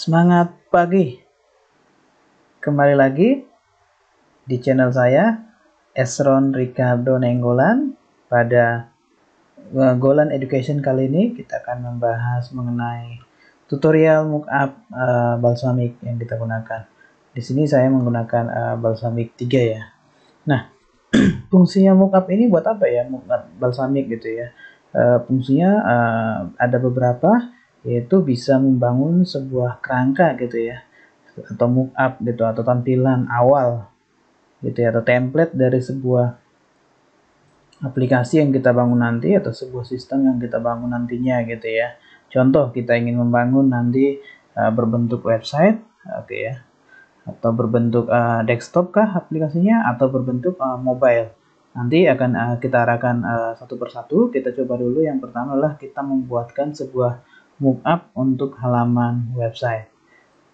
Semangat pagi. Kembali lagi di channel saya, Esron Ricardo Nenggolan. Pada Golan Education kali ini kita akan membahas mengenai tutorial mockup balsamik yang kita gunakan. Di sini saya menggunakan balsamik 3 ya. Nah, fungsinya mockup ini buat apa ya? Mockup balsamik gitu ya. Fungsinya ada beberapa, yaitu bisa membangun sebuah kerangka gitu ya, atau mockup gitu, atau tampilan awal gitu ya, atau template dari sebuah aplikasi yang kita bangun nanti, atau sebuah sistem yang kita bangun nantinya gitu ya. Contoh, kita ingin membangun nanti berbentuk website, oke ya, atau berbentuk desktop kah aplikasinya, atau berbentuk mobile. Nanti akan kita arahkan satu persatu. Kita coba dulu. Yang pertama adalah kita membuatkan sebuah mockup untuk halaman website.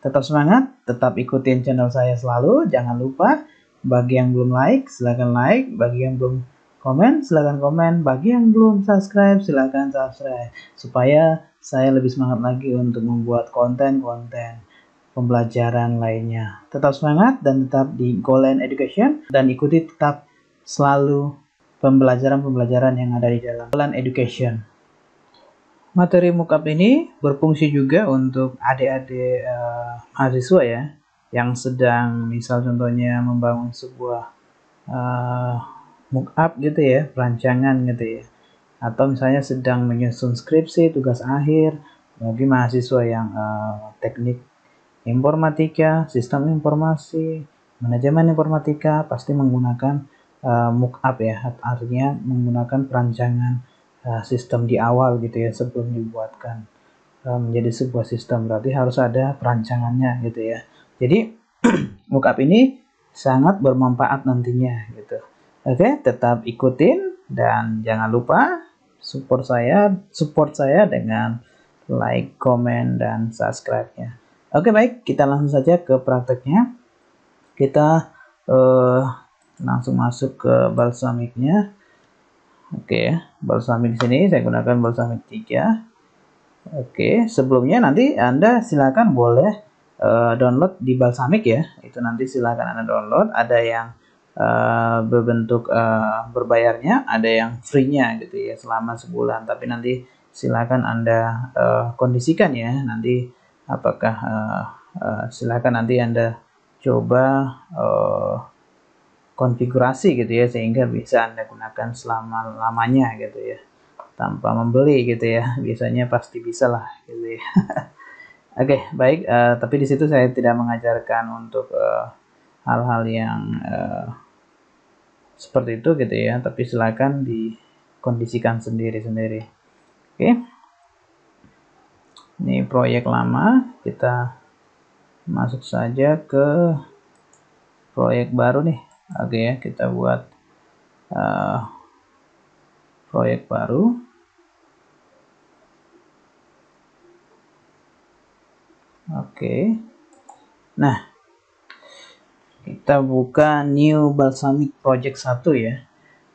Tetap semangat, tetap ikutin channel saya selalu. Jangan lupa, bagi yang belum like, silahkan like. Bagi yang belum komen, silahkan komen. Bagi yang belum subscribe, silahkan subscribe. Supaya saya lebih semangat lagi untuk membuat konten-konten pembelajaran lainnya. Tetap semangat dan tetap di Golan Education, dan ikuti tetap selalu pembelajaran-pembelajaran yang ada di dalam Golan Education. Materi mockup ini berfungsi juga untuk adik-adik mahasiswa ya, yang sedang misal contohnya membangun sebuah mockup gitu ya, perancangan gitu ya, atau misalnya sedang menyusun skripsi, tugas akhir bagi mahasiswa yang teknik informatika, sistem informasi, manajemen informatika, pasti menggunakan mockup ya, artinya menggunakan perancangan sistem di awal gitu ya, sebelum dibuatkan menjadi sebuah sistem. Berarti harus ada perancangannya gitu ya. Jadi mockup ini sangat bermanfaat nantinya gitu. Oke, tetap ikutin dan jangan lupa support saya dengan like, komen, dan subscribe-nya. Oke, baik, kita langsung saja ke prakteknya. Kita langsung masuk ke balsamiknya. Oke, balsamik di sini saya gunakan balsamik 3. Oke, sebelumnya nanti Anda silakan boleh download di balsamik ya. Itu nanti silakan Anda download. Ada yang berbentuk berbayarnya, ada yang free-nya gitu ya, selama sebulan. Tapi nanti silakan Anda kondisikan ya. Nanti apakah silakan nanti Anda coba konfigurasi gitu ya, sehingga bisa Anda gunakan selama-lamanya gitu ya, tanpa membeli gitu ya. Biasanya pasti bisa lah gitu ya. Oke, baik, tapi di situ saya tidak mengajarkan untuk hal-hal yang seperti itu gitu ya, tapi silakan dikondisikan sendiri-sendiri. Oke, ini proyek lama, kita masuk saja ke proyek baru nih. Oke ya, kita buat proyek baru. Oke, nah kita buka new balsamik project 1 ya.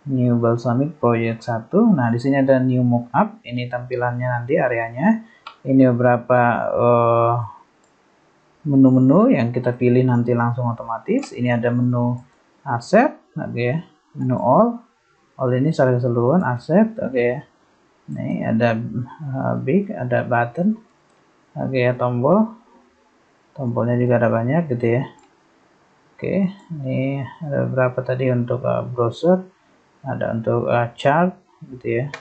New balsamik project 1. Nah, di sini ada new mockup. Ini tampilannya nanti, areanya. Ini beberapa menu-menu yang kita pilih nanti langsung otomatis. Ini ada menu aset, oke ya. Menu all ini secara keseluruhan aset, oke ya. Ini ada big, ada button, oke ya, tombolnya juga ada banyak gitu ya. Oke, ini ada beberapa tadi untuk browser, ada untuk chart gitu ya.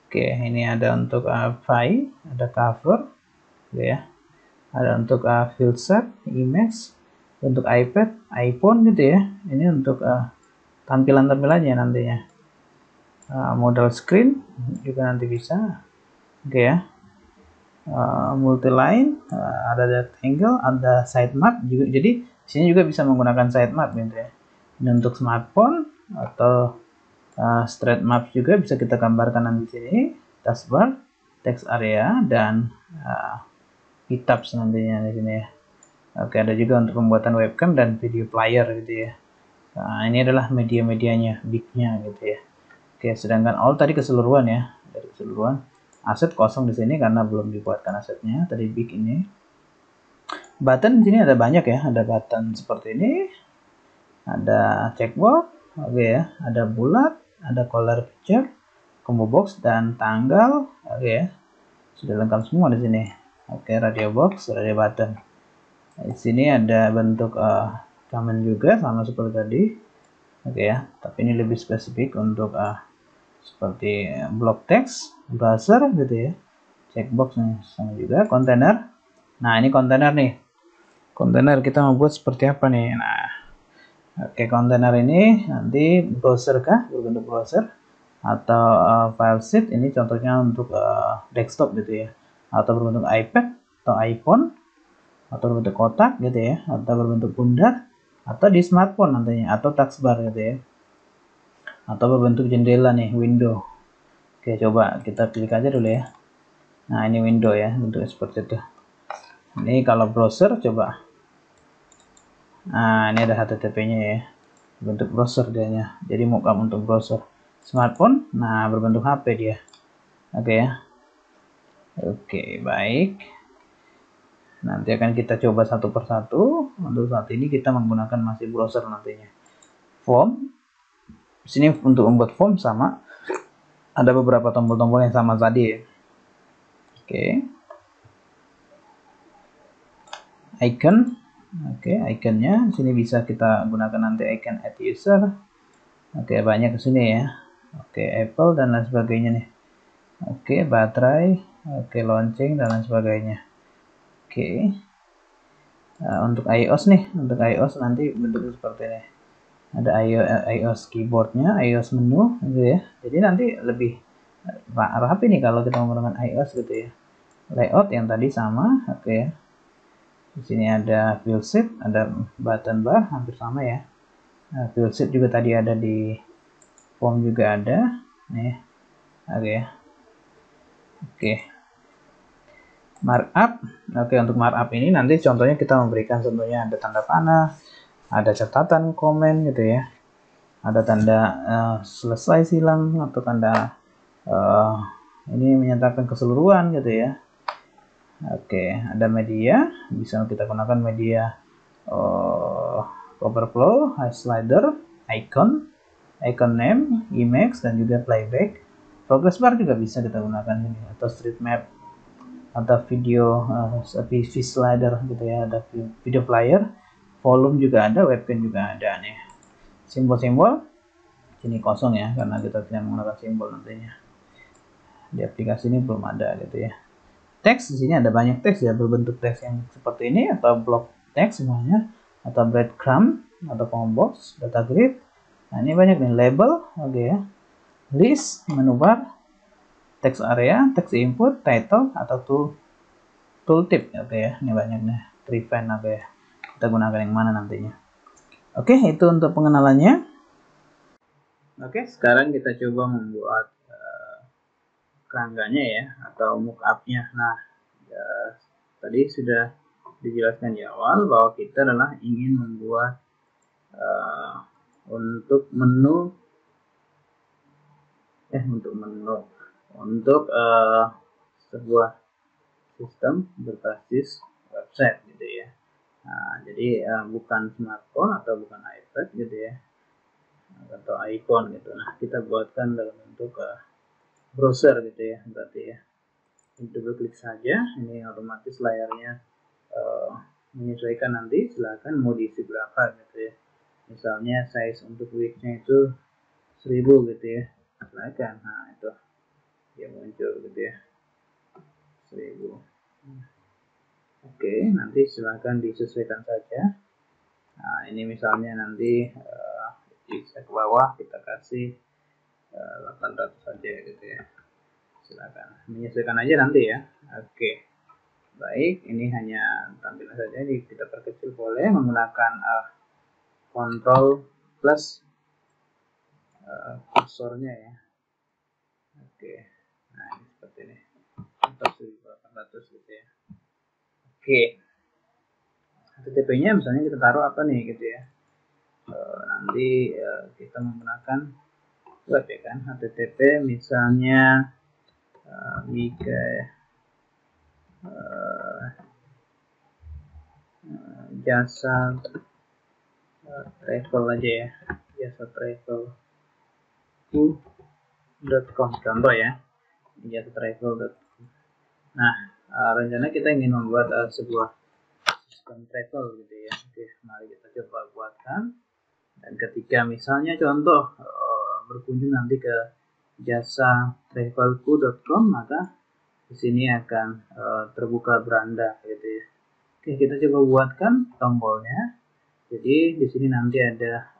Oke, ini ada untuk file, ada cover gitu ya. Ada untuk filter, image, untuk iPad, iPhone gitu ya. Ini untuk tampilan-tampilannya nantinya. Model screen juga nanti bisa, oke ya. Multi-line, ada rectangle, ada sitemap juga. Jadi sini juga bisa menggunakan sitemap gitu ya. Ini untuk smartphone atau straight map juga bisa kita gambarkan nanti sini. Taskbar, text area, dan tabs nantinya di sini ya. Oke, ada juga untuk pembuatan webcam dan video player gitu ya. Nah, ini adalah media-medianya, big-nya gitu ya. Oke, sedangkan all tadi keseluruhan ya, dari keseluruhan. Aset kosong di sini karena belum dibuatkan asetnya, tadi big ini. Button di sini ada banyak ya, ada button seperti ini, ada checkbox, oke ya, ada bulat, ada color picture, combo box dan tanggal, oke ya, sudah lengkap semua di sini. Oke, radio box, radio button. Di sini ada bentuk command juga sama seperti tadi, oke ya, tapi ini lebih spesifik untuk seperti block text, browser gitu ya, checkbox nih sama juga kontainer. Nah ini kontainer nih. Kontainer kita mau buat seperti apa nih? Nah, oke, kontainer ini nanti browser kah? Berbentuk browser atau file sheet, ini contohnya untuk desktop gitu ya. Atau berbentuk iPad atau iPhone atau berbentuk kotak gitu ya, atau berbentuk bundar atau di smartphone nantinya atau taskbar gitu ya. Atau berbentuk jendela nih, window. Oke, coba kita klik aja dulu ya. Nah, ini window ya, bentuknya seperti itu. Ini kalau browser coba. Nah, ini ada HTTP-nya ya, bentuk browser dianya. Jadi mockup untuk browser. Smartphone, nah berbentuk HP dia. Oke ya. Oke, baik. Nanti akan kita coba satu persatu. Untuk saat ini kita menggunakan masih browser nantinya. Form. Sini untuk membuat form sama. Ada beberapa tombol-tombol yang sama tadi ya. Oke. Icon. Oke, iconnya sini bisa kita gunakan nanti icon add user. Oke, banyak ke sini ya. Oke, Apple dan lain sebagainya nih. Oke, baterai. Oke, launching dan lain sebagainya. Oke. Untuk iOS nih, untuk iOS nanti bentuknya seperti ini. Ada iOS keyboardnya, iOS menu gitu ya. Jadi nanti lebih rapi nih kalau kita menggunakan iOS gitu ya. Layout yang tadi sama, oke ya. Di sini ada fill sheet, ada button bar, hampir sama ya. Nah, fill sheet juga tadi ada di form juga ada, nih, oke ya. Oke. Markup, oke, untuk markup ini nanti contohnya kita memberikan contohnya ada tanda panah, ada catatan komen gitu ya, ada tanda selesai silang atau tanda ini menyatakan keseluruhan gitu ya. Oke, ada media, bisa kita gunakan media overflow, high slider, icon, icon name, image dan juga playback. Progress bar juga bisa kita gunakan ini, atau street map atau video slider gitu ya, ada video player, volume juga ada, webcam juga ada nih. Simbol-simbol sini kosong ya karena kita tidak menggunakan simbol nantinya. Di aplikasi ini belum ada gitu ya. Teks di sini ada banyak teks ya, berbentuk teks yang seperti ini atau block teks semuanya, atau breadcrumb atau combox, data grid. Nah, ini banyak nih, label, oke ya. List, menu bar, text area, text input, title atau tooltip, oke ya. Ini banyak nih, prevent, oke ya. Kita gunakan yang mana nantinya. Oke, itu untuk pengenalannya. Oke, sekarang kita coba membuat kerangganya ya, atau mockupnya. Nah, tadi sudah dijelaskan di awal bahwa kita adalah ingin membuat untuk menu untuk sebuah sistem berbasis website gitu ya. Nah, jadi bukan smartphone atau bukan iPad gitu ya, atau iPhone gitu. Nah, kita buatkan dalam bentuk browser gitu ya, berarti ya. Double klik saja, ini otomatis layarnya menyesuaikan. Nanti silakan mau diisi berapa gitu ya. Misalnya size untuk width-nya itu 1000 gitu ya, silakan. Nah, itu dia muncul gitu ya, 1000. Oke, nanti silakan disesuaikan saja. Nah, ini misalnya nanti ke bawah kita kasih 800 saja gitu ya, silakan menyesuaikan aja nanti ya. Oke, baik, ini hanya tampilan saja, ini kita perkecil boleh menggunakan Ctrl plus kursornya ya. Oke, nah ini seperti ini, 1800 gitu ya. Oke, HTTP-nya misalnya kita taruh apa nih gitu ya. Nanti kita menggunakan web ya kan, HTTP misalnya jasa travel aja ya, jasa travel.com contoh ya, jasa travel.com. Nah, rencana kita ingin membuat sebuah sistem travel gitu ya. Oke, mari kita coba buatkan. Dan ketika misalnya contoh berkunjung nanti ke jasa travelku.com, maka di sini akan terbuka beranda gitu ya. Oke, kita coba buatkan tombolnya. Jadi di sini nanti ada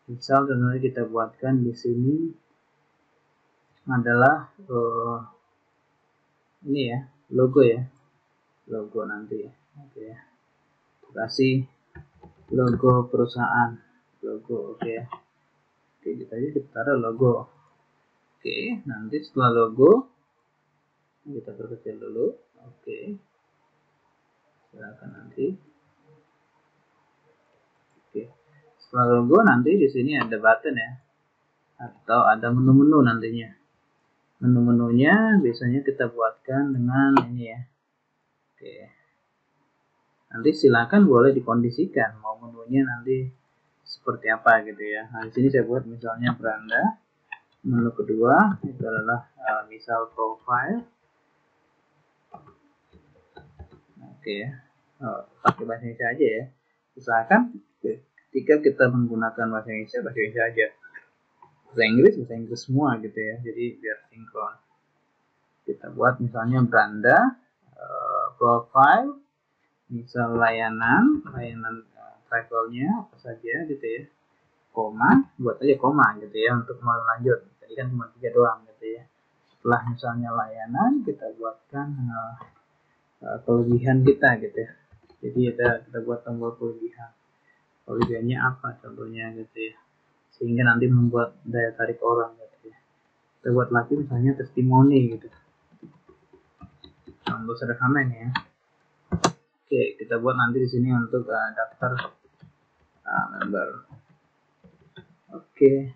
misal contohnya kita buatkan di sini adalah ini ya, logo ya, logo nanti. Oke, kasih logo perusahaan, logo. Oke, kita taruh logo. Oke, nanti setelah logo kita perkecil dulu. Oke, silakan nanti. Oke, setelah logo nanti di sini ada button ya, atau ada menu-menu nantinya. Menu-menunya biasanya kita buatkan dengan ini ya. Oke, nanti silakan boleh dikondisikan mau menunya nanti seperti apa gitu ya. Nah, di sini saya buat misalnya beranda. Menu kedua itu adalah misal profile. Oke ya, pakai bahasa Indonesia aja ya. Usahakan ketika kita menggunakan bahasa Indonesia aja. Bahasa Inggris semua gitu ya. Jadi biar sinkron. Kita buat misalnya beranda, profile, misal layanan travelnya apa saja gitu ya. Koma, buat aja koma gitu ya untuk mau lanjut. Tadi kan cuma 3 doang gitu ya. Setelah misalnya layanan kita buatkan kelebihan kita gitu ya. Jadi kita buat tombol kelebihan. Kelebihannya apa contohnya gitu ya. Sehingga nanti membuat daya tarik orang gitu ya. Kita buat lagi misalnya testimoni gitu. Contoh sederhana ini ya. Oke, kita buat nanti di sini untuk daftar member. Oke,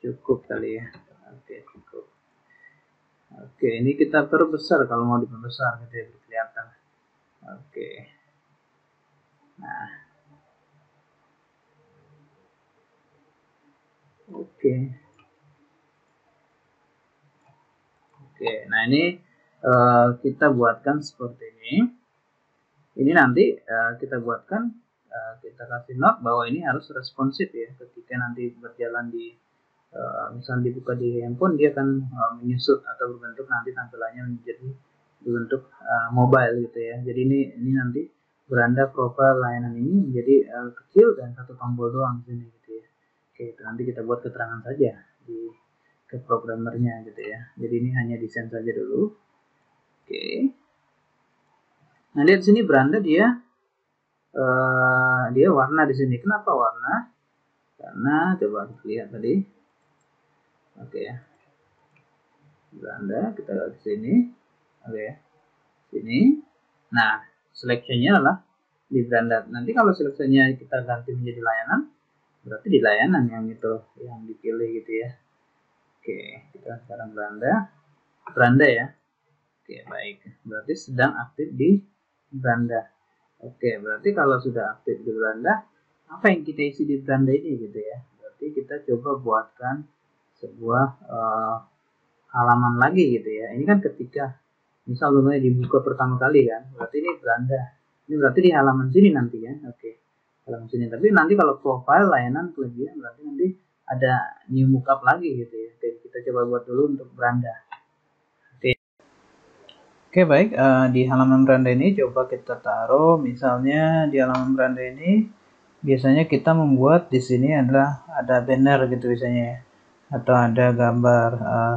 cukup kali ya. Oke, cukup. Oke, ini kita perbesar kalau mau diperbesar gitu ya, kelihatan. Oke. Nah. Oke. Oke, nah ini kita buatkan seperti ini. Ini nanti kita buatkan, kita kasih note bahwa ini harus responsif ya. Ketika nanti berjalan di misalnya dibuka di handphone, dia akan menyusut atau berbentuk nanti tampilannya menjadi berbentuk mobile gitu ya. Jadi ini nanti beranda profile layanan ini menjadi kecil dan satu tombol doang di sini gitu ya. Oke, itu nanti kita buat keterangan saja ke programmernya gitu ya. Jadi ini hanya desain saja dulu. Oke. Nah, lihat sini beranda dia warna di sini. Kenapa warna? Karena coba lihat tadi. Oke ya. Beranda kita lihat di sini. Oke ya. Sini. Nah, seleksinya adalah di beranda. Nanti kalau seleksinya kita ganti menjadi layanan, berarti di layanan yang itu yang dipilih gitu ya. Oke, kita sekarang beranda ya. Oke, baik. Berarti sedang aktif di beranda. Oke, berarti kalau sudah aktif di beranda, apa yang kita isi di beranda ini gitu ya. Berarti kita coba buatkan sebuah halaman lagi gitu ya. Ini kan ketika misal contohnya dibuka pertama kali kan, berarti ini beranda. Ini berarti di halaman sini nanti ya. Oke, halaman sini. Tapi nanti kalau profile layanan kelebihan berarti nanti ada new mockup lagi gitu ya. Oke, kita coba buat dulu untuk beranda. Oke, baik, di halaman beranda ini coba kita taruh misalnya di halaman beranda ini biasanya kita membuat di sini adalah ada banner gitu biasanya ya, atau ada gambar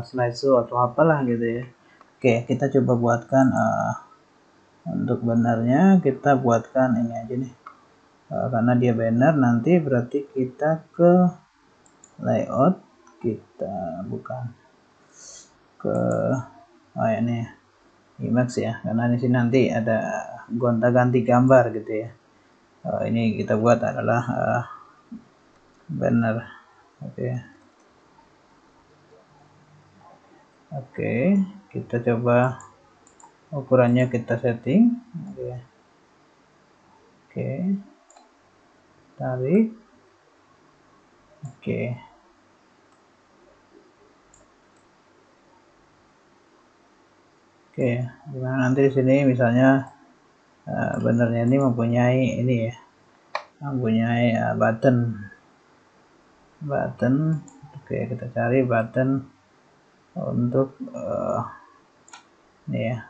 slideshow atau apalah gitu ya. Oke, kita coba buatkan untuk bannernya kita buatkan ini aja nih, karena dia banner nanti berarti kita ke layout, kita bukan ke ini ya, Emacs ya, karena di sini nanti ada gonta-ganti gambar gitu ya. Ini kita buat adalah banner. Oke, kita coba ukurannya kita setting. Oke. Oke, tarik. Oke. Oke, dimana nanti di sini misalnya benernya ini mempunyai ini ya, mempunyai button. Oke, kita cari button untuk ini ya,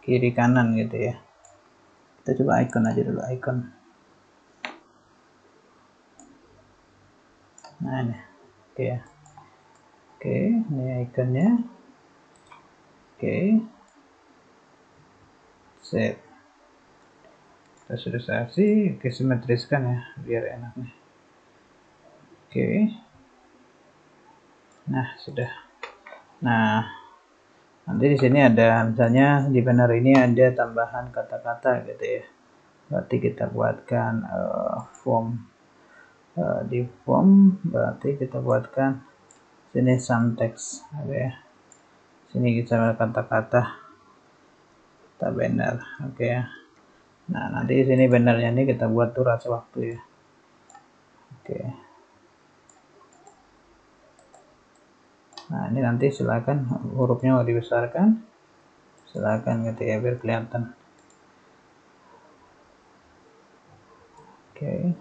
kiri kanan gitu ya. Kita coba icon aja dulu, icon. Nah ini, oke ya. Oke, ini ikonnya. Oke, save. Kita sudah kasih, oke, simetriskan ya biar enak nih. Oke, nah sudah. Nah, nanti di sini ada misalnya di banner ini ada tambahan kata-kata gitu ya. Berarti kita buatkan form. Di form berarti kita buatkan sini some text, oke ya. Sini kita kata-kata kita banner, oke ya. Nah, nanti di sini bannernya ini kita buat durasi waktu ya. Oke. Nah, ini nanti silakan hurufnya mau dibesarkan. Silakan gitu ya biar kelihatan. Oke.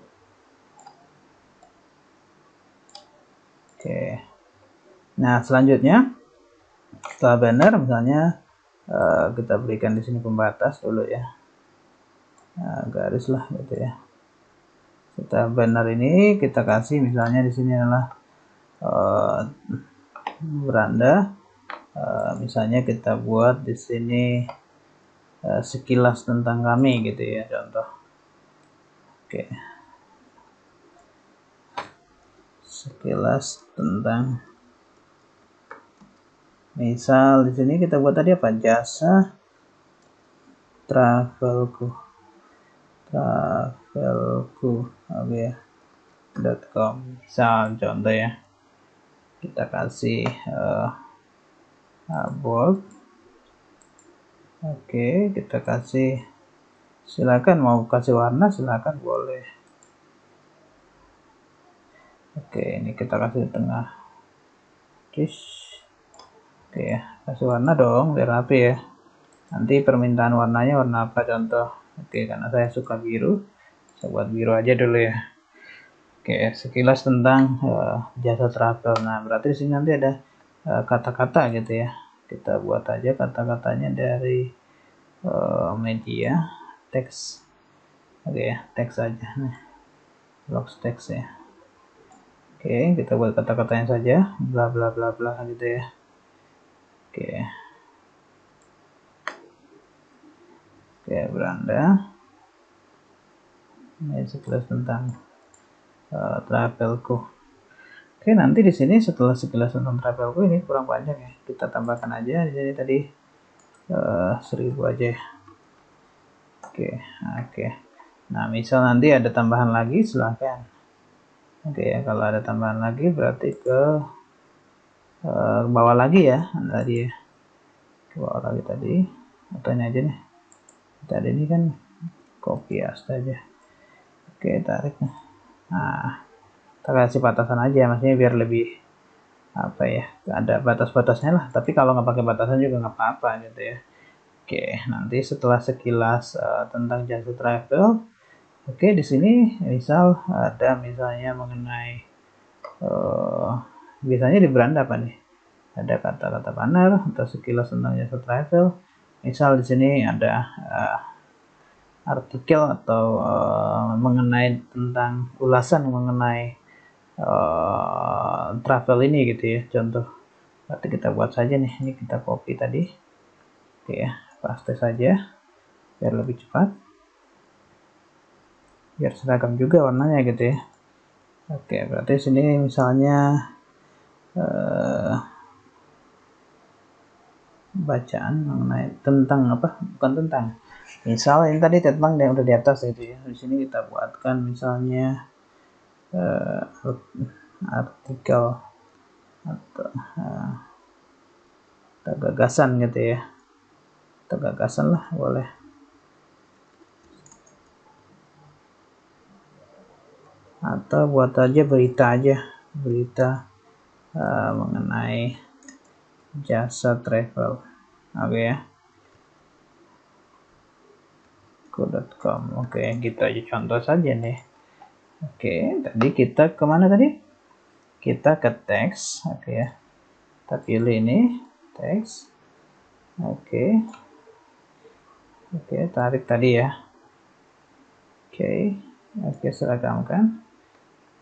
Oke. Nah, selanjutnya setelah banner misalnya kita berikan di sini pembatas dulu ya. Garis lah gitu ya. Setelah banner ini kita kasih misalnya di sini adalah beranda. Misalnya kita buat di sini sekilas tentang kami gitu ya, contoh. Oke. Sekilas tentang, misal di sini kita buat tadi apa, jasa travelku oke ya, .com misal contoh ya. Kita kasih bold. Oke, kita kasih, silakan mau kasih warna silakan boleh. Oke, ini kita kasih di tengah. Oke ya, kasih warna dong biar rapi ya. Nanti permintaan warnanya warna apa contoh. Oke, karena saya suka biru, saya buat biru aja dulu ya. Oke, sekilas tentang jasa travel. Nah, berarti di sini nanti ada kata-kata gitu ya. Kita buat aja kata-katanya dari media teks. Oke ya, teks aja. Nah, box teks ya. Oke, kita buat kata-katanya saja, bla bla bla bla gitu ya. Oke. Oke, beranda. Ini sekilas tentang travelku. Oke, nanti di sini setelah sekilas tentang travelku ini kurang panjang ya. Kita tambahkan aja di sini tadi 1000 aja. Oke. Nah, misal nanti ada tambahan lagi silahkan. Oke ya, kalau ada tambahan lagi berarti ke bawah lagi ya tadi ya. Ke bawah lagi tadi. Atau ini aja nih. Tadi ini kan copy paste aja. Oke, tarik. Nah, kita kasih batasan aja, maksudnya biar lebih apa ya, ada batas-batasnya lah. Tapi kalau nggak pakai batasan juga nggak apa-apa gitu ya. Oke, nanti setelah sekilas tentang jasa travel, oke di sini misal ada misalnya mengenai biasanya di beranda apa nih? Ada kata-kata banner atau sekilas tentang jasa travel. Misal di sini ada artikel atau mengenai tentang ulasan mengenai travel ini gitu ya, contoh. Berarti kita buat saja nih, ini kita copy tadi. Oke ya, paste saja biar lebih cepat, biar seragam juga warnanya gitu ya. Oke, berarti sini misalnya bacaan mengenai tentang apa, bukan tentang, misal ini tadi tentang yang udah di atas itu ya. Di sini kita buatkan misalnya artikel atau gagasan gitu ya, atau gagasan lah boleh. atau buat aja berita mengenai jasa travel. Oke ya, go.com. Oke, gitu aja contoh saja nih. Oke, tadi kita kemana tadi? Kita ke teks. Oke ya, kita pilih ini teks. Oke, tarik tadi ya. Oke, seragamkan.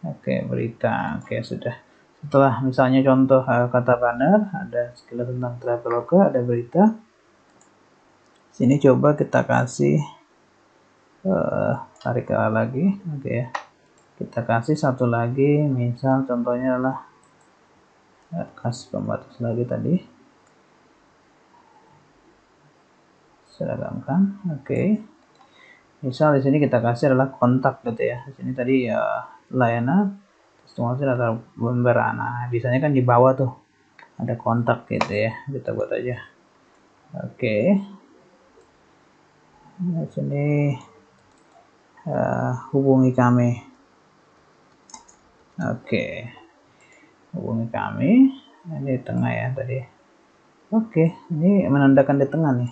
Oke, berita. Oke, sudah. Setelah misalnya contoh kata banner, ada sekilas tentang Traveloka, ada berita. Sini coba kita kasih tarik ke lagi. Oke ya, kita kasih satu lagi, misal contohnya adalah kasih pembatas lagi tadi, seragamkan. Oke, misal di sini kita kasih adalah kontak gitu ya. Di sini tadi layanan customer atau pembayaran. Nah, biasanya kan di bawah tuh ada kontak gitu ya, kita buat aja. Oke, di sini hubungi kami. Oke, hubungi kami. Ini di tengah ya tadi. Oke, ini menandakan di tengah nih,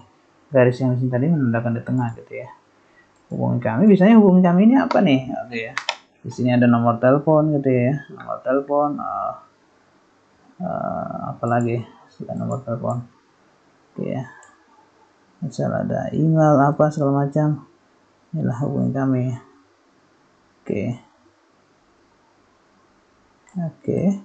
garis yang di sini tadi menandakan di tengah gitu ya. Hubungi kami, biasanya hubungi kami ini apa nih? Oke ya, di sini ada nomor telepon gitu ya, nomor telepon. Apalagi selain nomor telepon. Oke ya, misal ada email apa segala macam, inilah hubungi kami. Oke,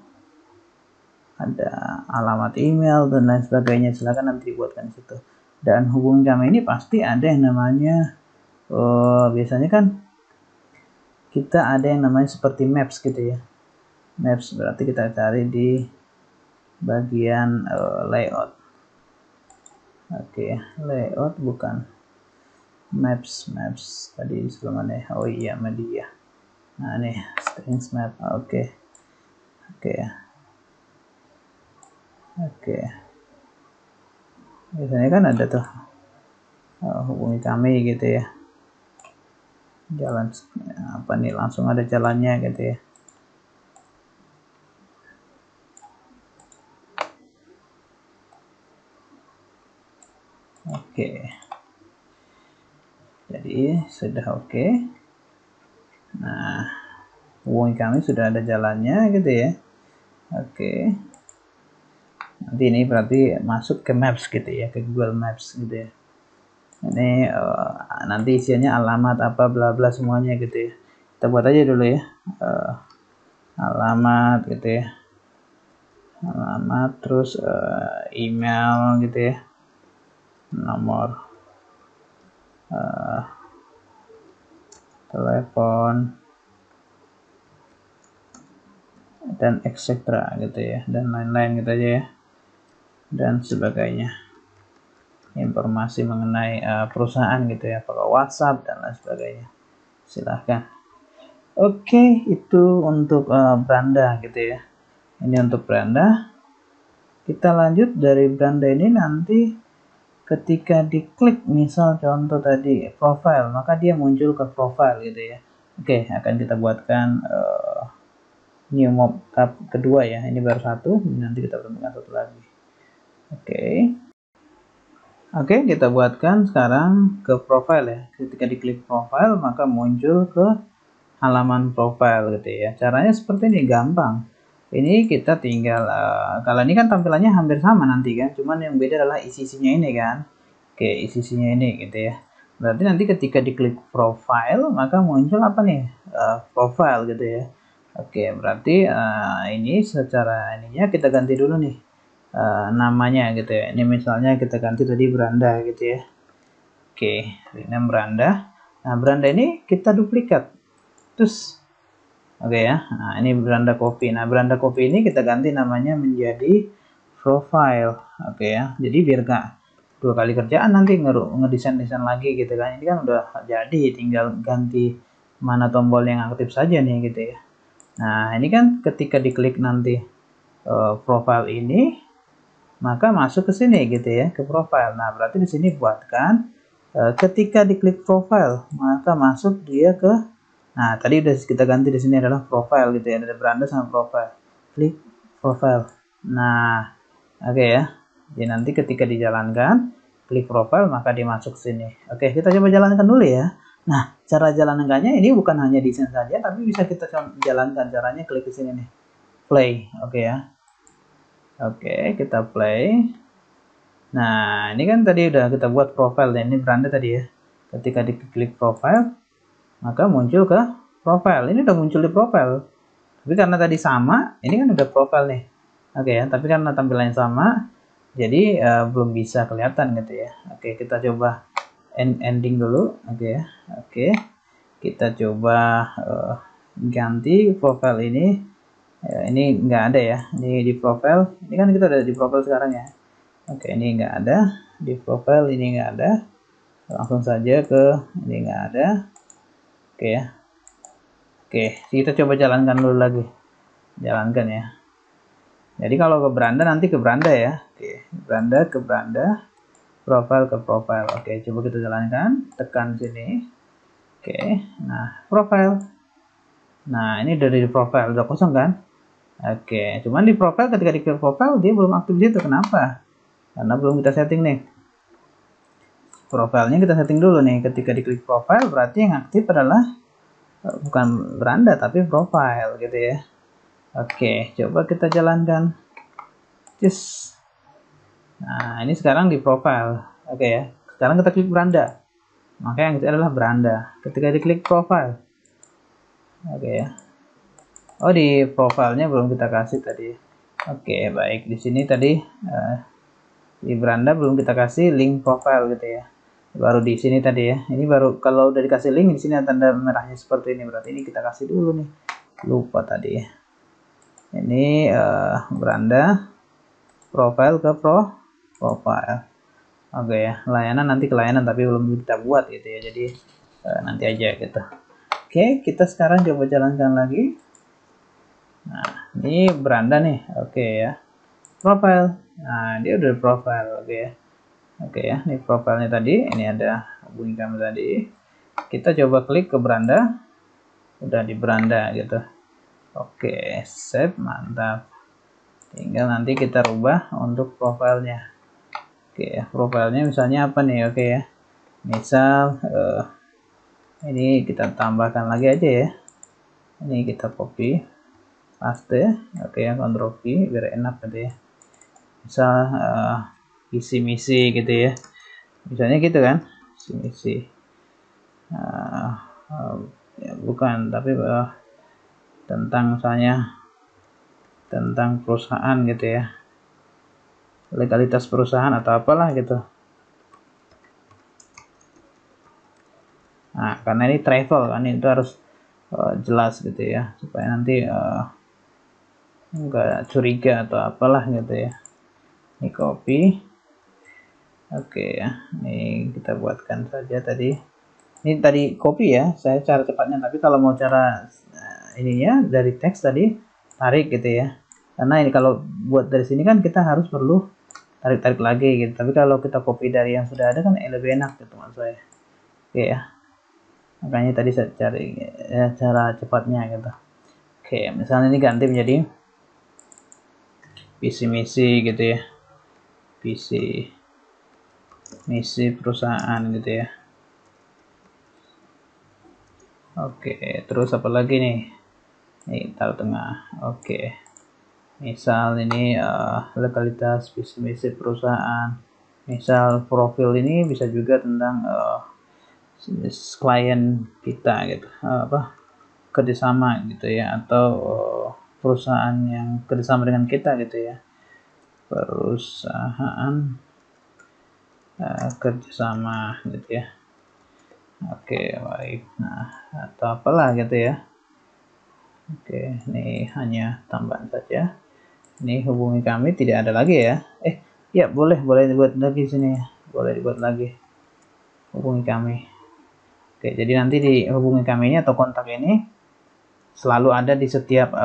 ada alamat email dan lain sebagainya, silahkan nanti dibuatkan situ. Dan hubungi kami ini pasti ada yang namanya biasanya kan kita ada yang namanya seperti maps gitu ya. Maps berarti kita cari di bagian layout. Oke, layout bukan maps tadi sebelum mana? Oh iya, media. Nah nih strings map. Oke. Biasanya kan ada tuh hubungi kami gitu ya. Jalan apa nih, langsung ada jalannya gitu ya. Oke, jadi sudah oke. Nah, hubungi kami sudah ada jalannya gitu ya. Oke, nanti ini berarti masuk ke Maps gitu ya, ke Google Maps gitu ya. Ini nanti isinya alamat apa bla bla semuanya gitu ya. Kita buat aja dulu ya, alamat gitu ya, alamat terus email gitu ya, nomor telepon dan etc gitu ya, dan lain-lain gitu aja ya, dan sebagainya, informasi mengenai perusahaan gitu ya, apakah WhatsApp dan lain sebagainya, silahkan. Oke, itu untuk beranda gitu ya. Ini untuk beranda. Kita lanjut dari beranda ini, nanti ketika diklik misal contoh tadi profile, maka dia muncul ke profile gitu ya. Oke, akan kita buatkan new mockup kedua ya. Ini baru satu, nanti kita temukan satu lagi. Oke, kita buatkan sekarang ke profile ya. Ketika diklik profile, maka muncul ke halaman profile gitu ya. Caranya seperti ini, gampang. Ini kita tinggal kalau ini kan tampilannya hampir sama nanti kan, cuman yang beda adalah isi-isinya ini kan. Oke, isi-isinya ini gitu ya. Berarti nanti ketika diklik profile, maka muncul apa nih? Profile gitu ya. Oke, berarti ini secara ininya kita ganti dulu nih namanya gitu ya. Ini misalnya kita ganti tadi beranda gitu ya. Oke, rename beranda. Nah, beranda ini kita duplikat. Terus oke ya. Nah, ini beranda copy. Nah, beranda copy ini kita ganti namanya menjadi profile. Oke ya. Jadi biar gak dua kali kerjaan nanti ngedesain lagi gitu kan. Ini kan udah jadi, tinggal ganti mana tombol yang aktif saja nih gitu ya. Nah, ini kan ketika diklik nanti profile ini, maka masuk ke sini gitu ya, ke profile. Nah, berarti di sini buatkan ketika diklik profile, maka masuk dia ke Nah, tadi udah kita ganti di sini adalah profile gitu ya, ada beranda sama profile. Klik profile. Nah, oke ya. Jadi nanti ketika dijalankan, klik profile maka dimasuk sini. Oke, kita coba jalankan dulu ya. Nah, cara jalankannya ini bukan hanya desain saja, tapi bisa kita jalankan caranya klik di sini nih. Play, oke ya. Oke, kita play. Nah, ini kan tadi udah kita buat profile dan ini beranda tadi ya. Ketika diklik profile, maka muncul ke profile. Ini udah muncul di profile. Tapi karena tadi sama, ini kan udah profile nih. Oke ya, tapi karena tampilannya sama, jadi belum bisa kelihatan gitu ya. Oke, kita coba ending dulu. Oke ya. Oke, kita coba ganti profile ini. Ini nggak ada ya. Ini di profile. Ini kan kita udah di profile sekarang ya. Oke, ini nggak ada. Di profile ini nggak ada. Langsung saja ke ini nggak ada. Oke ya. Oke, kita coba jalankan dulu lagi. Jalankan ya. Jadi kalau ke beranda nanti ke beranda ya. Oke, beranda ke beranda, profile ke profile. Oke, coba kita jalankan. Tekan sini. Oke, nah profile. Nah, ini dari profile udah kosong kan? Oke, cuman di profile ketika diklik profile dia belum aktif di situ. Kenapa? Karena belum kita setting nih. Profilnya kita setting dulu nih. Ketika diklik profile berarti yang aktif adalah bukan beranda tapi profile gitu ya. Oke, coba kita jalankan. Yes. Nah, ini sekarang di profile. Oke ya. Sekarang kita klik beranda. Maka yang itu adalah beranda. Ketika diklik profile. Oke ya. Oh, di profilnya belum kita kasih tadi. Oke, baik. Di sini tadi di beranda belum kita kasih link profile gitu ya. Baru di sini tadi ya. Ini baru kalau udah dikasih link di sini ada tanda merahnya seperti ini. Berarti ini kita kasih dulu nih. Lupa tadi ya. Ini beranda profile ke profile. Oke ya, layanan nanti ke layanan tapi belum kita buat gitu ya. Jadi nanti aja gitu. Oke, kita sekarang coba jalankan lagi. Nah, ini beranda nih. Oke ya. Profile. Nah, dia udah profile. Oke ya. Oke ya, ini profilnya tadi. Ini ada hubungi kami tadi. Kita coba klik ke beranda. Udah di beranda gitu. Oke, save, mantap. Tinggal nanti kita rubah untuk profilnya. Oke ya, profilnya misalnya apa nih? Oke ya. Misal ini kita tambahkan lagi aja ya. Ini kita copy, paste. Oke ya, Ctrl V biar enak gitu ya. Misal visi misi gitu ya. Misalnya gitu kan, visi misi. Ya, bukan, tapi tentang misalnya tentang perusahaan gitu ya. Legalitas perusahaan atau apalah gitu. Nah, karena ini travel kan itu harus jelas gitu ya supaya nanti enggak curiga atau apalah gitu ya. Ini copy. Oke ya, ini kita buatkan saja tadi. Ini tadi copy ya, saya cara cepatnya. Tapi kalau mau cara ininya dari teks tadi tarik gitu ya. Karena ini kalau buat dari sini kan kita harus perlu tarik-tarik lagi gitu. Tapi kalau kita copy dari yang sudah ada kan lebih enak gitu maksud saya. Oke ya. Makanya tadi saya cari cara cepatnya gitu. Oke, misalnya ini ganti menjadi visi misi gitu ya. Visi misi perusahaan gitu ya. Oke, terus apa lagi nih? Ini taruh tengah. Oke. Misal ini legalitas visi misi perusahaan. Misal profil ini bisa juga tentang klien kita gitu, kerjasama gitu ya, atau perusahaan yang kerjasama dengan kita gitu ya, perusahaan kerjasama gitu ya. Oke, baik. Nah, atau apalah gitu ya. Oke, ini hanya tambahan saja. Ini hubungi kami tidak ada lagi ya. Ya boleh dibuat lagi sini ya. Boleh dibuat lagi. Hubungi kami. Oke, jadi nanti di hubungi kami ini atau kontak ini selalu ada di setiap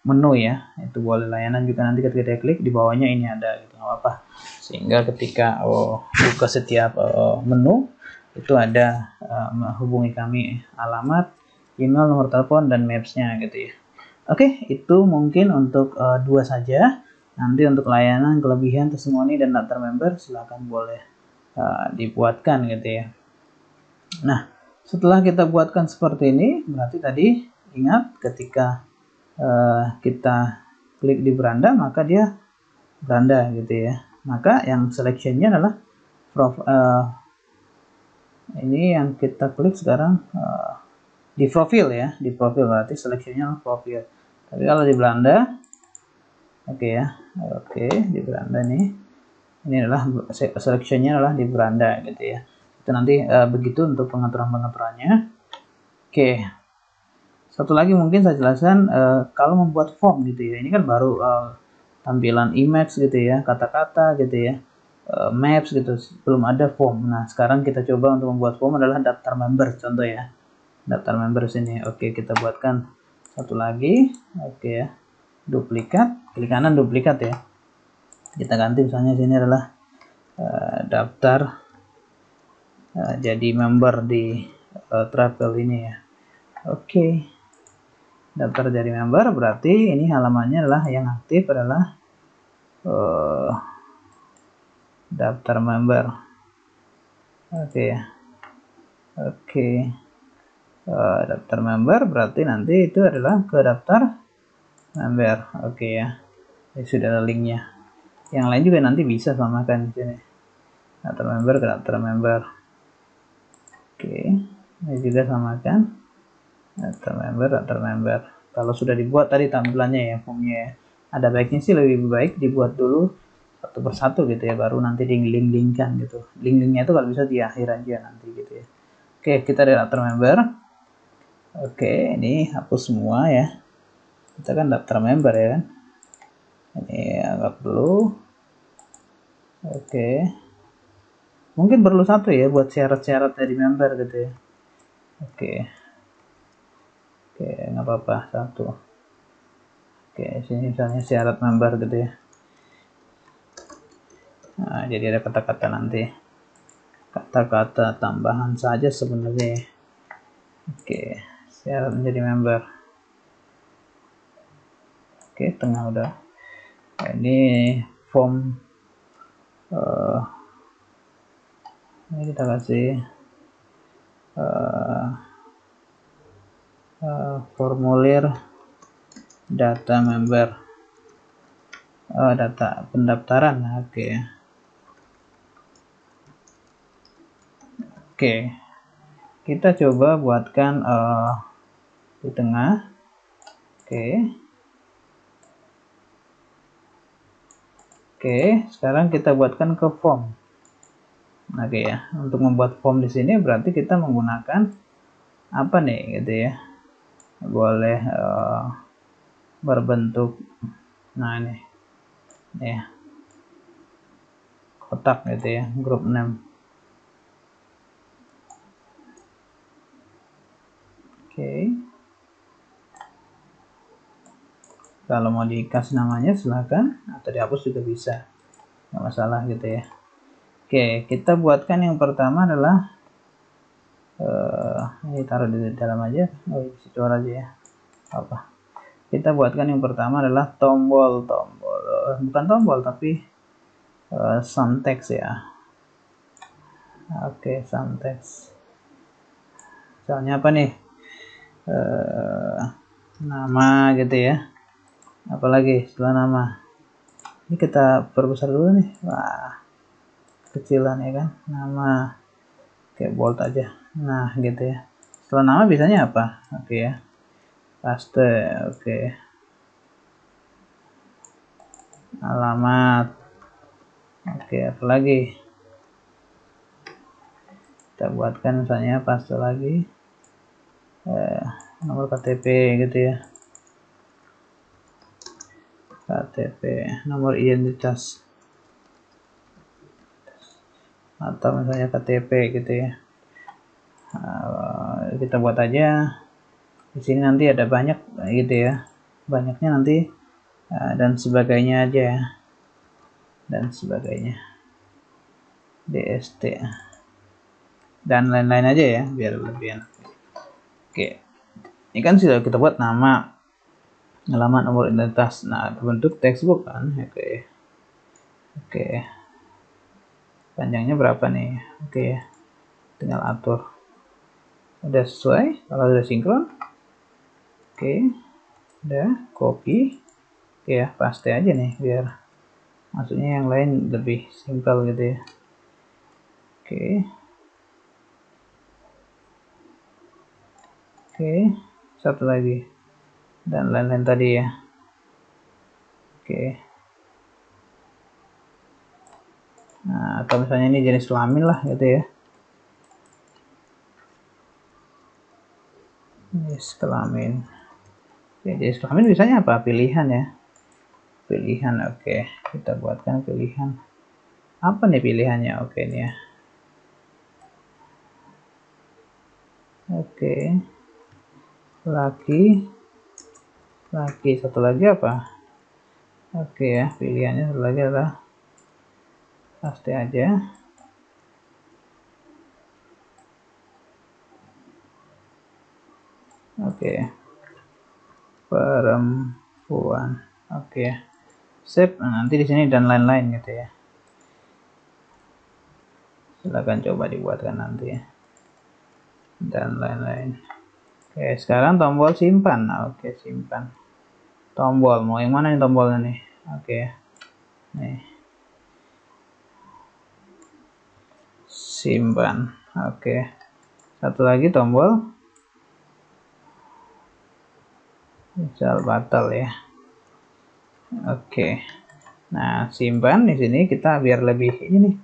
menu ya. Itu boleh layanan juga nanti ketika dia klik di bawahnya ini ada gitu, nggak apa-apa. Sehingga ketika buka setiap menu itu ada hubungi kami, alamat, email, nomor telepon, dan maps-nya gitu ya. Oke, itu mungkin untuk 2 saja. Nanti untuk layanan, kelebihan, testimoni, dan daftar member silahkan boleh dibuatkan gitu ya. Nah, setelah kita buatkan seperti ini, berarti tadi ingat ketika kita klik di beranda, maka dia beranda gitu ya. Maka yang selection-nya adalah ini yang kita klik sekarang di profil ya, di profil berarti selection-nya profil. Tapi kalau di Belanda, oke ya, oke di Belanda nih, ini adalah selection-nya adalah di beranda gitu ya. Itu nanti begitu untuk pengaturan-pengaturannya. Oke, satu lagi mungkin saya jelaskan kalau membuat form gitu ya. Ini kan baru tampilan image gitu ya, kata-kata gitu ya, maps gitu, belum ada form. Nah sekarang kita coba untuk membuat form adalah daftar member contoh ya, daftar member sini. Oke, kita buatkan satu lagi. Oke ya, duplikat, klik kanan duplikat ya, kita ganti misalnya sini adalah daftar jadi member di travel ini ya. Oke, daftar jadi member berarti ini halamannya adalah yang aktif adalah daftar member. Oke ya, oke, daftar member berarti nanti itu adalah ke daftar member. Oke ya, ini sudah ada linknya. Yang lain juga nanti bisa samakan di sini, daftar member ke daftar member. Oke, ini juga samakan daftar member. Kalau sudah dibuat tadi tampilannya ya, formnya ya, ada baiknya sih lebih baik dibuat dulu satu persatu gitu ya, baru nanti di link-linkkan gitu. Link-linknya itu kalau bisa di akhir aja nanti gitu ya. Oke, kita ada daftar member. Oke, ini hapus semua ya, kita kan daftar member ya kan, ini agak perlu. Oke, mungkin perlu satu ya buat syarat-syarat dari member gitu ya. Oke, nggak apa-apa satu. Oke, sini misalnya syarat member gitu ya. Nah, jadi ada kata-kata nanti, kata-kata tambahan saja sebenarnya. Oke, syarat menjadi member. Oke, tengah udah. Nah, ini form. Ini kita kasih formulir data member, data pendaftaran. Oke. Oke, kita coba buatkan di tengah. Oke, sekarang kita buatkan ke form. Oke ya, untuk membuat form di sini berarti kita menggunakan apa nih gitu ya, boleh berbentuk, nah ini ya, kotak gitu ya, group name. Oke, kalau mau dikasih namanya silahkan, atau dihapus juga bisa, nggak masalah gitu ya. Oke, kita buatkan yang pertama adalah ini taruh di dalam aja, di situ aja ya, apa. Kita buatkan yang pertama adalah tombol, bukan tombol tapi some text ya. Oke, some text. Misalnya apa nih? Nama gitu ya. Apalagi setelah nama. Ini kita perbesar dulu nih. Wah, kecilan ya kan. Nama. Oke, bold aja. Nah, gitu ya. Setelah nama biasanya apa? Oke ya. Paste. Oke. Alamat. Oke, apa lagi? Kita buatkan misalnya paste lagi. Nomor KTP gitu ya. KTP, nomor identitas, atau misalnya KTP gitu ya. Kita buat aja di sini, nanti ada banyak gitu ya, banyaknya nanti dan sebagainya aja ya, dan sebagainya. DST dan lain-lain aja ya, biar lebih enak. Oke, ini kan sudah kita buat nama, alamat, nomor identitas. Nah, bentuk textbook kan. Oke, panjangnya berapa nih? Oke, tinggal atur. Udah sesuai, kalau sudah sinkron. Oke, udah copy. Oke ya, paste aja nih biar maksudnya yang lain lebih simpel gitu ya. Oke. Oke, satu lagi dan lain-lain tadi ya. Oke. Nah, atau misalnya ini jenis kelamin lah gitu ya. Jenis kelamin. Oke, jenis kelamin biasanya apa? Pilihan ya. Pilihan, oke. Kita buatkan pilihan. Apa nih pilihannya? Oke nih ya. Oke. Laki. Laki. Satu lagi apa? Oke ya, pilihannya satu lagi adalah paste aja. Oke. Perempuan. Oke. Save. Nah, nanti di sini dan lain-lain gitu ya. Silahkan coba dibuatkan nanti ya. Dan lain-lain. Oke, sekarang tombol simpan. Oke, simpan. Tombol, mau yang mana nih tombolnya nih? Oke. Nih. Simpan. Oke. Satu lagi tombol. Misal batal ya. Oke. Nah, simpan di sini kita biar lebih ini nih.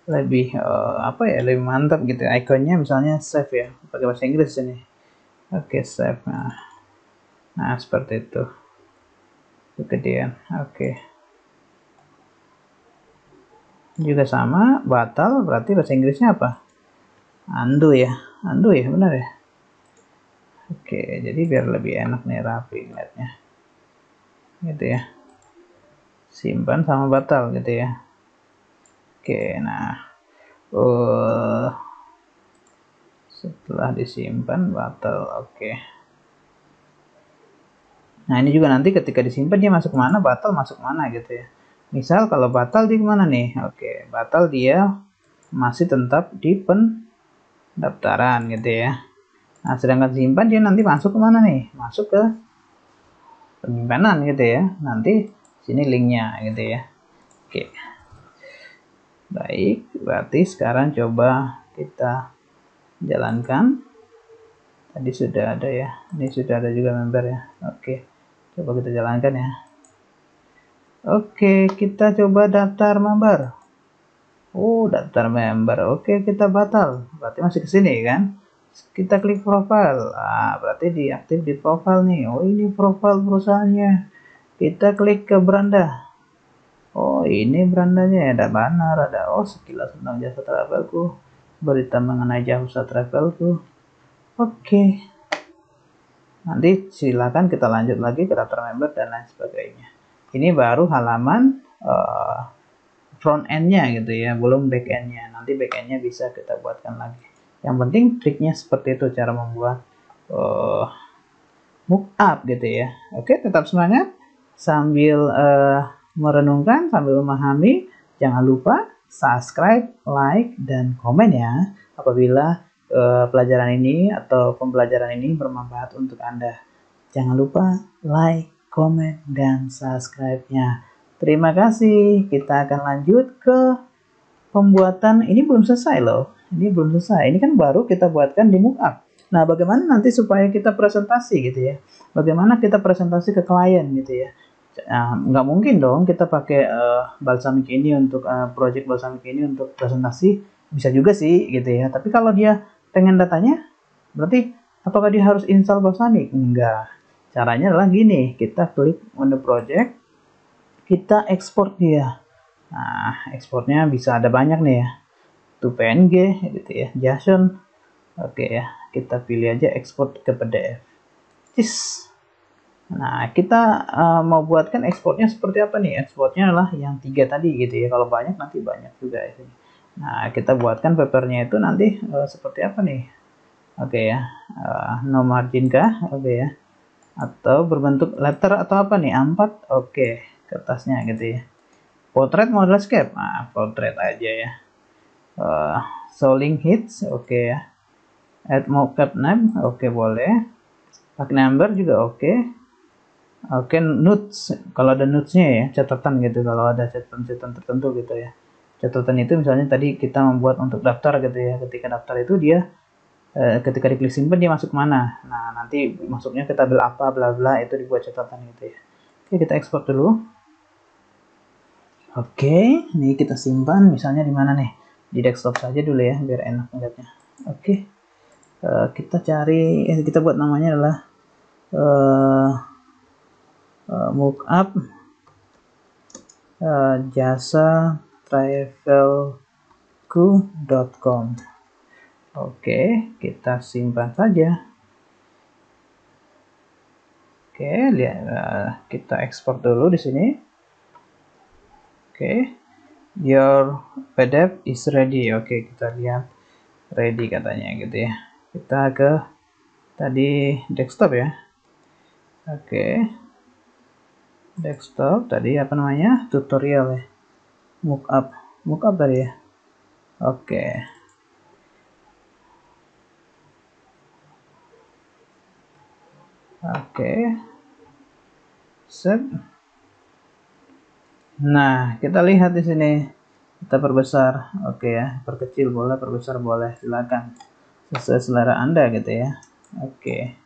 Lebih apa ya? Lebih mantap gitu. Ikonnya misalnya save ya. Pakai bahasa Inggris ini. Oke, save. Nah, seperti itu. Kegedean. Oke. Juga sama, batal berarti bahasa Inggrisnya apa? Undo ya. Undo ya, benar ya. Oke, jadi biar lebih enak nih rapi ngeliatnya. Gitu ya. Simpan sama batal gitu ya. Oke, nah. Setelah disimpan batal. Oke. Nah, ini juga nanti ketika disimpan dia masuk kemana, batal masuk mana gitu ya. Misal kalau batal di mana nih? Oke, batal dia masih tetap di pendaftaran gitu ya. Nah, sedangkan simpan dia nanti masuk kemana nih? Masuk ke penyimpanan gitu ya. Nanti sini linknya gitu ya. Oke. Baik, berarti sekarang coba kita jalankan. Tadi sudah ada ya. Ini sudah ada juga member ya. Oke. Coba kita jalankan ya. Oke, kita coba daftar member. Oh, daftar member. Oke, kita batal. Berarti masih ke sini kan? Kita klik profile. Ah, berarti diaktif di profile nih. Oh, ini profile perusahaannya. Kita klik ke beranda. Oh, ini berandanya ada banner, ada sekilas tentang jasa travelku, berita mengenai jasa travelku. Oke. Nanti silakan kita lanjut lagi ke daftar member dan lain sebagainya. Ini baru halaman front end-nya gitu ya, belum back end-nya. Nanti back end-nya bisa kita buatkan lagi. Yang penting triknya seperti itu cara membuat mockup gitu ya. Oke, tetap semangat sambil merenungkan, sambil memahami. Jangan lupa subscribe, like, dan komen ya apabila pelajaran ini atau pembelajaran ini bermanfaat untuk Anda. Jangan lupa like, komen, dan subscribe-nya. Terima kasih. Kita akan lanjut ke pembuatan. Ini belum selesai loh. Ini belum selesai. Ini kan baru kita buatkan di mockup. Nah, bagaimana nanti supaya kita presentasi gitu ya? Bagaimana kita presentasi ke klien gitu ya? Nah, nggak mungkin dong kita pakai Balsamiq ini untuk project Balsamiq ini untuk presentasi. Bisa juga sih gitu ya. Tapi kalau dia pengen datanya, berarti apakah dia harus install Balsamiq? Enggak. Caranya adalah gini, kita klik menu project, kita ekspor dia. Nah, ekspornya bisa ada banyak nih ya. Itu PNG gitu ya, JSON. Oke ya, kita pilih aja ekspor ke PDF. Cis. Nah, kita mau buatkan ekspornya seperti apa nih? Ekspornya adalah yang 3 tadi gitu ya. Kalau banyak nanti banyak juga ya. Nah, kita buatkan papernya itu nanti seperti apa nih? Oke ya, no margin kah? Oke ya, atau berbentuk letter atau apa nih? A4, oke, kertasnya gitu ya. Portrait model landscape, nah portrait aja ya. Soling hits, oke ya. Add mockup name, oke boleh. Pack number juga oke. Oke, notes, kalau ada notesnya ya, catatan gitu, kalau ada catatan-catatan tertentu gitu ya. Catatan itu misalnya tadi kita membuat untuk daftar gitu ya, ketika daftar itu dia ketika diklik simpan dia masuk mana. Nah, nanti masuknya ke tabel apa bla bla, itu dibuat catatan gitu ya. Oke, kita ekspor dulu. Oke, ini kita simpan misalnya di mana nih? Di desktop saja dulu ya, biar enak melihatnya. Oke, kita cari, kita buat namanya adalah mockup jasa travelku.com. Oke, kita simpan saja. Oke, lihat, kita ekspor dulu di sini. Oke, your PDF is ready. Oke, kita lihat ready katanya gitu ya. Kita ke tadi desktop ya. Oke, desktop tadi apa namanya, tutorial ya, mockup tadi ya. Oke, set. Nah, kita lihat di sini. Kita perbesar, oke ya, perkecil boleh, perbesar boleh, silakan sesuai selera Anda gitu ya. Oke,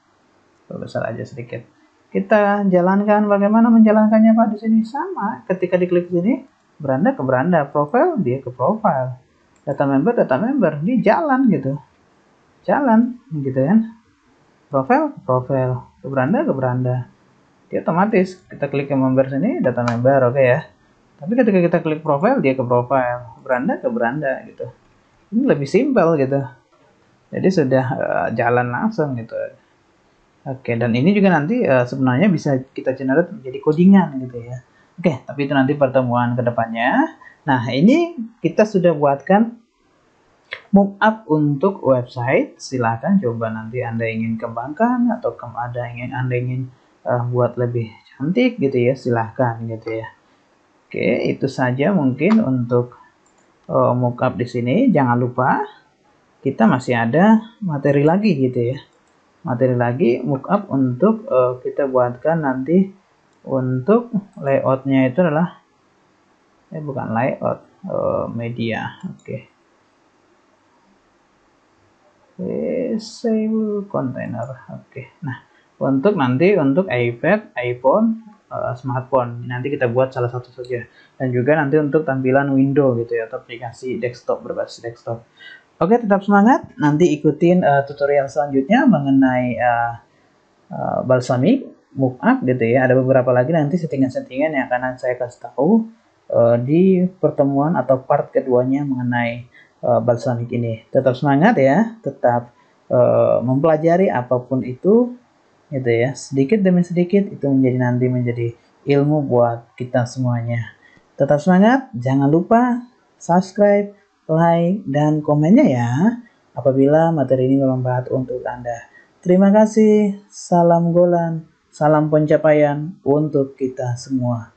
perbesar aja sedikit. Kita jalankan, bagaimana menjalankannya Pak di sini? Sama, ketika diklik sini, beranda ke beranda, profile dia ke profile, data member dia jalan gitu, jalan gitu kan, profile ke profile, ke beranda, dia otomatis. Kita klik ke member sini, data member, oke ya. Tapi ketika kita klik profile, dia ke profile, beranda ke beranda gitu. Ini lebih simpel gitu. Jadi sudah jalan langsung gitu. Oke, dan ini juga nanti sebenarnya bisa kita generate menjadi codingan gitu ya. Oke, tapi itu nanti pertemuan kedepannya. Nah, ini kita sudah buatkan mockup untuk website. Silahkan coba nanti Anda ingin kembangkan atau Anda ingin buat lebih cantik gitu ya, silahkan gitu ya. Oke, itu saja mungkin untuk mockup di sini. Jangan lupa kita masih ada materi lagi gitu ya. Materi lagi mockup untuk kita buatkan nanti untuk layoutnya itu adalah bukan layout, media. Oke. Save container. Oke. Nah, untuk nanti untuk iPad, iPhone, smartphone nanti kita buat salah satu saja, dan juga nanti untuk tampilan window gitu ya, atau aplikasi desktop berbasis desktop. Oke, tetap semangat, nanti ikutin tutorial selanjutnya mengenai balsamic mockup gitu ya. Ada beberapa lagi nanti settingan-settingan yang akan saya kasih tahu di pertemuan atau part keduanya mengenai balsamic ini. Tetap semangat ya, tetap mempelajari apapun itu gitu ya, sedikit demi sedikit itu menjadi ilmu buat kita semuanya. Tetap semangat, jangan lupa subscribe, like, dan komennya ya apabila materi ini bermanfaat untuk Anda. Terima kasih, salam Golan, salam pencapaian untuk kita semua.